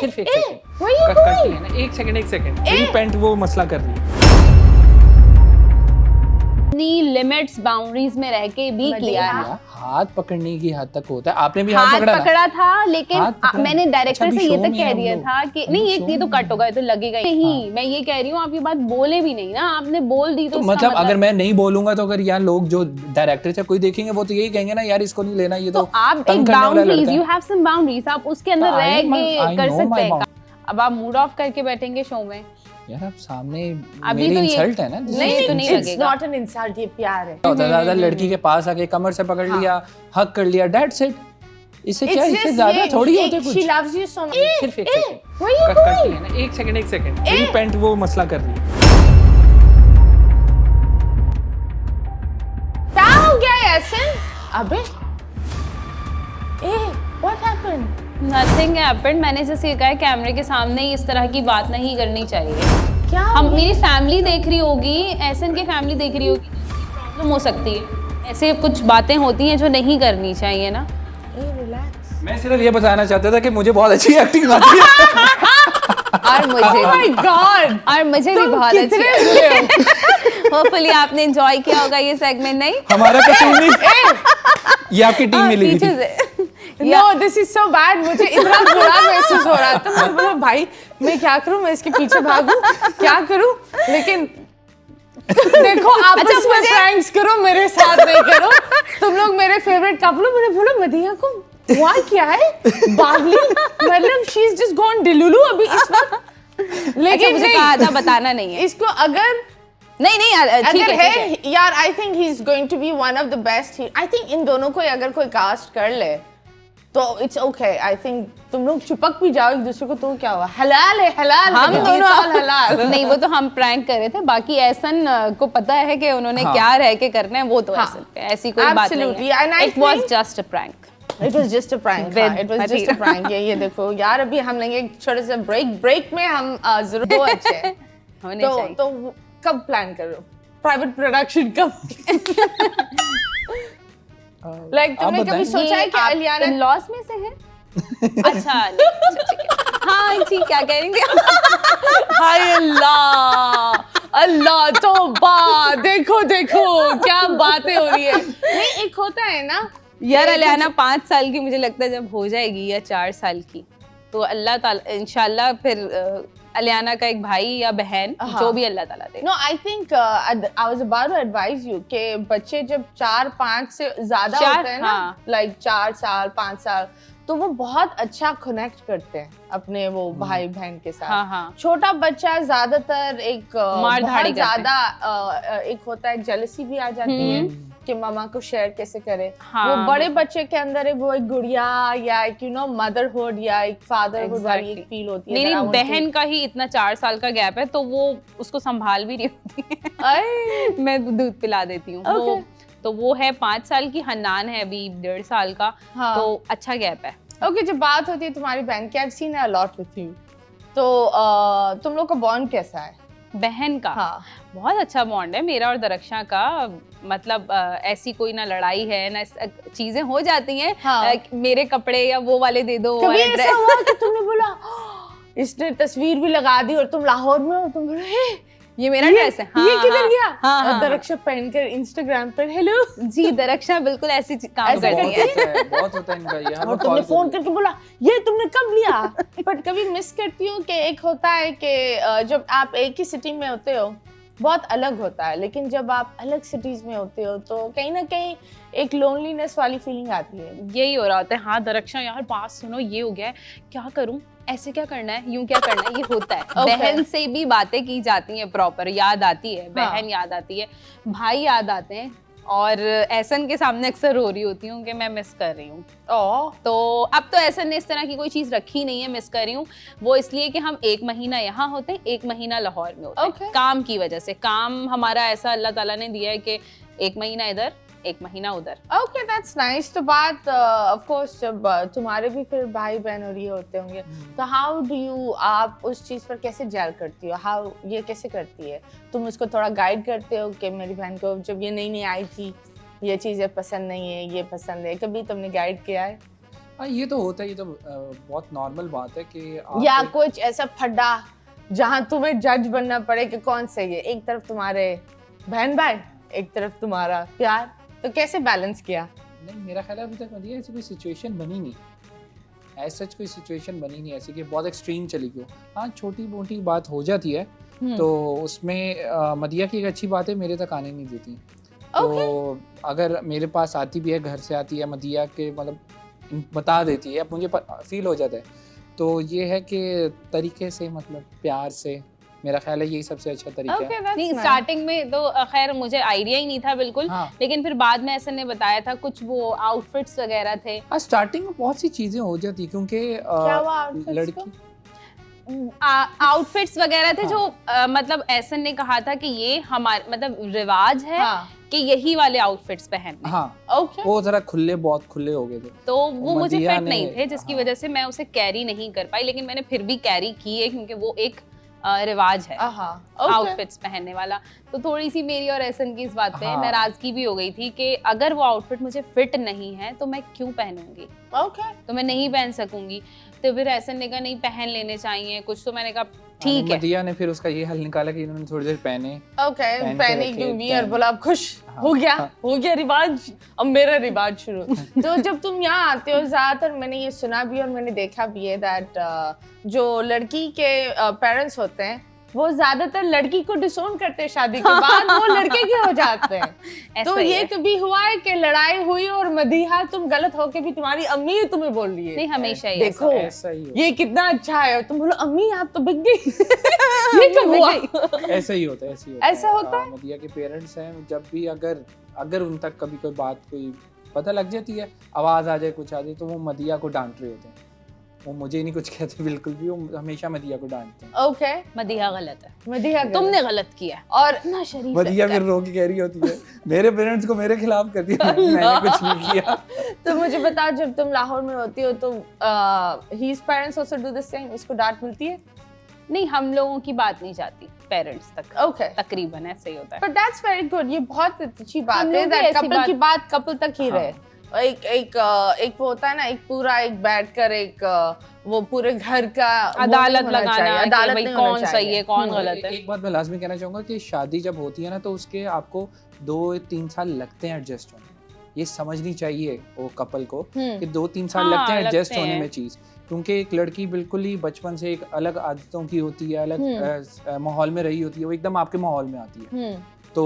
सिर्फ एक second what are you cut doing? है ना, एक सेकंड मेरी पैंट वो मसला कर रही है। अपनी लिमिट्स बाउंड्रीज में रह के भी किया है। हाथ पकड़ने की हद तक होता है, आपने भी हाथ हाथ पकड़ा पकड़ा था, लेकिन हाथ पकड़ा। मैंने डायरेक्टर अच्छा, से अभी ये show तक में कह हम दिया लोग। था कि अभी नहीं show ये तो में कट होगा, ये तो लगेगा ही नहीं। मैं ये कह रही हूँ, आप ये बात बोले भी नहीं ना, आपने बोल दी तो इसका मतलब अगर मैं नहीं बोलूंगा तो अगर यहाँ लोग जो डायरेक्टर से कोई देखेंगे वो तो यही कहेंगे ना, यार इसको नहीं लेना, ये तो आप एक तंग करने वाला बाउंड्रीज, लड़का है। यू हैव सम बाउंड्रीज, आप उसके अंदर तो I रह am- I के कर know सकते my हैं। boundaries। अब आप मूड ऑफ करके बैठेंगे शो में, यार आप सामने अभी मेरी तो ये- इंसल्ट है ना। नहीं, तो नहीं It's लगेगा। not an insult, ये प्यार है। होता है ज्यादा लड़की के पास आके कमर से पकड़ लिया, हक कर लिया, दैट्स इट। इससे क्या, It's इससे just ज्यादा ये- थोड़ी ये- होते कुछ। She loves you so much. सिर्फ एक second what are you cut doing? है ना, एक सेकंड मेरी पैंट वो मसला कर रही है। क्या हो गया यासन? अबे what happened? Nothing happened. मैंने जैसे ये कहा है, कैमरे के सामने ही इस तरह की बात नहीं करनी चाहिए। क्या हम, मेरी फैमिली देख रही होगी, एहसन की फैमिली देख रही होगी, प्रॉब्लम हो सकती है। ऐसे कुछ बातें होती हैं जो नहीं करनी चाहिए ना। रिलैक्स। मैं सिर्फ ये बताना चाहता था कि मुझे बहुत अच्छी एक्टिंग आती है। और मुझे Oh my God! और मुझे भी तुम बहुत अच्छी कितने बुरे हो? होपफुली आपने एंजॉय किया होगा ये सेगमेंट। नहीं, हमारा कसूर नहीं, ये आपकी टीम मिली पीछे थी। से No, this is so bad. मुझे इतना बुरा महसूस हो रहा था। मैं बोला भाई मैं क्या करूं, मैं इसके पीछे भागूं, क्या करूं? लेकिन देखो आपस में प्रैंक्स करो, मेरे साथ नहीं करो। तुम लोग मेरे फेवरेट कपल हो। मैंने बोला मदिया को वहाँ क्या है, बावली, मतलब शी इज जस्ट गॉन डिलुलु अभी इस वक्त। अच्छा, लेकिन मुझे नहीं, कहा था बताना नहीं है। इसको अगर नहीं यार, ठीक अगर है, है यार, I think he is going to be one of the best. I think इन दोनों को अगर कोई कास्ट कर ले तो इट्स ओके। आई थिंक तुम लोग चिपक भी जाओ एक दूसरे को तो क्या हुआ, हलाल है, हलाल हम है, दोनों it's all हलाल। नहीं, वो तो हम प्रैंक कर रहे थे। बाकी एहसन को पता है कि उन्होंने हाँ। क्या रह के करना है, वो तो हाँ। एहसन पे ऐसी कोई बात नहीं Absolutely, and I है। It was think- just a prank. It was just a prank. With हाँ, it was just a Matina. prank. ये देखो यार, अभी हम लेंगे एक छोटे से ब्रेक में हम जरूर दो अच्छे हैं। होने तो चाहिए। तो कब प्लान कर रहे हो प्राइवेट प्रोडक्शन कब? लाइक आप तुमने कभी बताएं। सोचा है कि अलियाना लॉस में से है? अच्छा, नहीं, अच्छा, ठीक है। हाँ ठीक, क्या कह रही थी? हाय अल्लाह अल्लाह तौबा, देखो देखो क्या बातें हो रही है। नहीं, एक होता है ना यार अलियाना 5 साल की मुझे लगता है जब हो जाएगी, या 4 साल की, तो अल्लाह ताला इंशाल्लाह फिर अलियाना का एक भाई या बहन, जो भी अल्लाह ताला दे। No I think I was about to advise you कि बच्चे जब 4-5 से ज्यादा चार, होते हैं ना, हाँ। लाइक 4 साल 5 साल, तो वो बहुत अच्छा कनेक्ट करते हैं अपने वो भाई बहन के साथ। हाँ, हाँ। छोटा बच्चा ज्यादातर एक मार धाड़ी बहुत ज्यादा एक होता है, जेलसी भी आ जाती है कि मामा को शेयर कैसे करे। हाँ, वो बड़े बच्चे के अंदर है वो एक गुड़िया या एक मदरहुड या एक फादरहुड वाली एक फील होती है। मेरी that I want to- बहन का ही इतना 4 साल का गैप है, तो वो उसको संभाल भी नहीं होती है। अरे, मैं दूध पिला देती हूँ। Okay. तो वो है 5 साल की, हन्नान है अभी 1.5 साल का। हाँ। तो अच्छा गैप है। ओके, जब बात होती है तुम्हारी बहन की, I seen a lot with you, तो तुम लोग का बॉन्ड कैसा है? बहन का हाँ। बहुत अच्छा बॉन्ड है मेरा और दरक्षा का। मतलब ऐसी कोई ना लड़ाई है ना, चीजें हो जाती हैं। हाँ। मेरे कपड़े या वो वाले दे दो, वो कभी वाला ऐसा ड्रेस। हुआ कि तुमने बोला इसने तस्वीर भी लगा दी और तुम लाहौर में हो, तुम बोले हे, ये मेरा ड्रेस है। ये किधर हाँ, गया? हाँ, हाँ, और दरक्षा पहनकर इंस्टाग्राम पर हेलो, जी दरक्षा बिल्कुल ऐसी काम ऐसा करती है। बहुत होता है इनका ये। और तुमने फोन करके बोला ये तुमने कब लिया? बट कभी मिस करती हूँ कि एक होता है कि जब आप एक ही सिटी में होते हो बहुत अलग होता है, लेकिन जब आप अलग सिटीज में होते हो तो कहीं ना कहीं एक लोनलीनेस वाली फीलिंग आती है। यही हो रहा होता है। हाँ दरक्षा यार बात सुनो, ये हो गया है, क्या करूं, ऐसे क्या करना है, यूं क्या करना है, ये होता है। Okay. बहन से भी बातें की जाती हैं, प्रॉपर याद आती है, बहन याद आती है, भाई याद आते हैं। और एहसन के सामने अक्सर रो रही होती हूँ कि मैं मिस कर रही हूँ। तो अब तो एहसन ने इस तरह की कोई चीज़ रखी नहीं है मिस कर रही हूँ, वो इसलिए कि हम 1 महीना यहाँ होते हैं, 1 महीना लाहौर में होते हैं। Okay. काम की वजह से, काम हमारा ऐसा अल्लाह ताला ने दिया है कि 1 महीना इधर 1 महीना उधर। Okay, that's nice. तो बात ऑफ कोर्स जब तुम्हारे भी फिर भाई बहन और ये होते होंगे, तो हाउ डू यू, आप उस चीज़ पर कैसे जेल करती हो? हाउ ये कैसे करती है? तुम उसको थोड़ा गाइड करते हो कि मेरी बहन को जब ये नई नई आई थी ये चीज़ें पसंद नहीं है, ये पसंद है, कभी तुमने गाइड किया है? हाँ ये तो होता है, ये तो बहुत नॉर्मल बात है कि आप या कुछ ऐसा फड्डा जहाँ तुम्हें जज बनना पड़े कि कौन सही है, एक तरफ तुम्हारे बहन भाई, एक तरफ तुम्हारा प्यार, तो कैसे बैलेंस किया? नहीं, मेरा ख्याल है अभी तक मदिया ऐसी कोई सिचुएशन बनी नहीं, ऐसा कोई सिचुएशन बनी नहीं ऐसी कि बहुत एक्सट्रीम चली गई हो। हाँ छोटी मोटी बात हो जाती है तो उसमें मदिया की एक अच्छी बात है, मेरे तक आने नहीं देती। तो अगर मेरे पास आती भी है, घर से आती है, मदिया के मतलब बता देती है, अब मुझे फील हो जाता है। तो ये है कि तरीके से, मतलब प्यार से, मेरा ख्याल है यही सबसे अच्छा तरीका है। नहीं स्टार्टिंग में तो खैर मुझे आइडिया ही नहीं था बिल्कुल। हाँ। लेकिन फिर बाद में ऐसा ने बताया था कुछ वो आउटफिट्स वगैरह थे। हाँ स्टार्टिंग में बहुत सी चीजें हो जाती क्योंकि क्या हुआ outfits लड़की आउटफिट्स वगैरह थे हाँ। जो मतलब ऐसन ने कहा था कि ये हमारे मतलब रिवाज है कि यही वाले आउटफिट्स पहनने। हाँ ओके वो जरा खुले, बहुत खुले हो गए थे तो वो मुझे मदिया फिट ने- नहीं थे, जिसकी हाँ। वजह से मैं उसे कैरी नहीं कर पाई। लेकिन मैंने फिर भी कैरी की है क्योंकि वो एक रिवाज है आउटफिट्स पहनने वाला। तो थोड़ी सी मेरी और एहसन की इस बात पे हाँ। नाराजगी भी हो गई थी कि अगर वो आउटफिट मुझे फिट नहीं है तो मैं क्यों पहनूंगी, ओके तो मैं नहीं पहन सकूंगी। तो फिर एहसन ने कहा नहीं पहन लेने चाहिए कुछ, तो मैंने कहा ठीक है। मदिया ने फिर उसका ये हल निकाला कि इन्होंने थोड़ी देर पहने, ओके पहन के पहने रखे, क्योंकि और पहन- बोला अब खुश हाँ, हो गया हाँ। हो गया रिवाज, अब मेरा रिवाज शुरू। तो जब तुम यहाँ आते हो, ज्यादातर मैंने ये सुना भी और मैंने देखा भी है दैट जो लड़की के पेरेंट्स होते हैं वो ज्यादातर लड़की को डिसोन करते हैं शादी के बाद, वो लड़के के हो जाते हैं। तो ये कभी हुआ है कि लड़ाई हुई और मदीहा तुम गलत हो के भी तुम्हारी अम्मी ही तुम्हें बोल रही है नहीं हमेशा ही देखो ऐसा ही होता ये कितना अच्छा है, और तुम बोलो अम्मी आप तो बिक गई। ये कब हुआ? है, ऐसा ही होता है, ऐसा होता है? मदिया के पेरेंट्स हैं, जब भी अगर उन तक कभी कोई बात कोई पता लग जाती है, आवाज आ जाए, कुछ आ जाए, तो वो मदिया को डांट रहे होते हैं। वो मुझे नहीं कुछ कहते बिल्कुल भी, वो हमेशा मदिया को डांटते हैं। ओके मदीहा गलत है, मदीहा तुमने गलत किया है। और इतना शरीफ मदिया फिर रो के कह रही होती है मेरे पेरेंट्स को मेरे खिलाफ कर दिया, मैंने कुछ नहीं किया। तो मुझे बताओ जब तुम लाहौर में होती हो तो his parents also do the same, इसको डांट मिलती है? नहीं हम लोगों की बात नहीं जाती पेरेंट्स तक, ओके तकरीबन ऐसे ही होता है। बट दैट्स वेरी गुड, ये बहुत अच्छी बात हम है लोग भी दैट ऐसी कपल की बात कपल तक ही हाँ। रहे। एक वो होता है ना, एक पूरा एक बैठकर एक वो पूरे घर का वो अदालत नहीं होना लगाना चाहिए, कि अदालत भाई नहीं होना कौन सही चाहिए। है कौन गलत है। एक बात मैं लाजमी कहना चाहूंगा कि शादी जब होती है ना तो उसके आपको 2-3 साल लगते हैं एडजस्ट होने में। ये समझनी चाहिए वो कपल को कि 2-3 साल हाँ, लगते हैं एडजस्ट लगते होने हैं। में चीज़, क्योंकि एक लड़की बिल्कुल ही बचपन से एक अलग आदतों की होती है, अलग माहौल में रही होती है, वो एकदम आपके माहौल में आती है। तो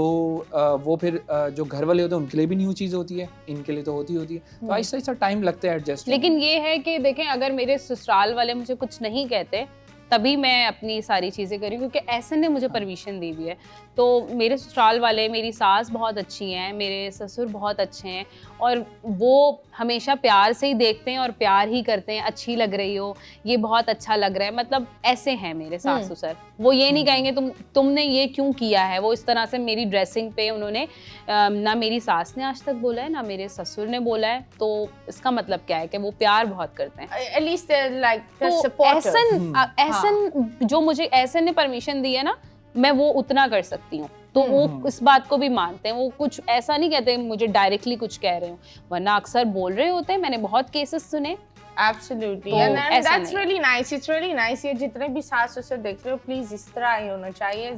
वो फिर जो घर वाले होते हैं उनके लिए भी न्यू चीज़ होती है, इनके लिए तो होती है। तो ऐसा ऐसा टाइम लगता है एडजस्ट। लेकिन ये है कि देखें अगर मेरे ससुराल वाले मुझे कुछ नहीं कहते तभी मैं अपनी सारी चीज़ें करी, क्योंकि ऐसे ने मुझे परमिशन दी हुई है। तो मेरे ससुराल वाले, मेरी सास बहुत अच्छी हैं, मेरे ससुर बहुत अच्छे हैं और वो हमेशा प्यार से ही देखते हैं और प्यार ही करते हैं। अच्छी लग रही हो, ये बहुत अच्छा लग रहा है, मतलब ऐसे हैं मेरे सास ससुर। वो ये नहीं कहेंगे तुमने ये क्यों किया है। वो इस तरह से मेरी ड्रेसिंग पे उन्होंने ना मेरी सास ने आज तक बोला है ना मेरे ससुर ने बोला है। तो इसका मतलब क्या है कि वो प्यार बहुत करते हैं। At least they're like they're तो supportive। ऐसन जो मुझे ऐसे ने परमिशन दी है ना, मैं वो उतना कर सकती हूँ। तो वो इस बात को भी मानते हैं, वो कुछ ऐसा नहीं कहते मुझे डायरेक्टली कुछ कह रहे हो, वरना अक्सर बोल रहे होते हैं। मैंने बहुत केसेस सुने। Absolutely, तो and ऐसा that's नहीं है। really nice. It's really nice. ये जितने भी सास ससुर देख रहे हो, प्लीज इस तरह ही होना चाहिए।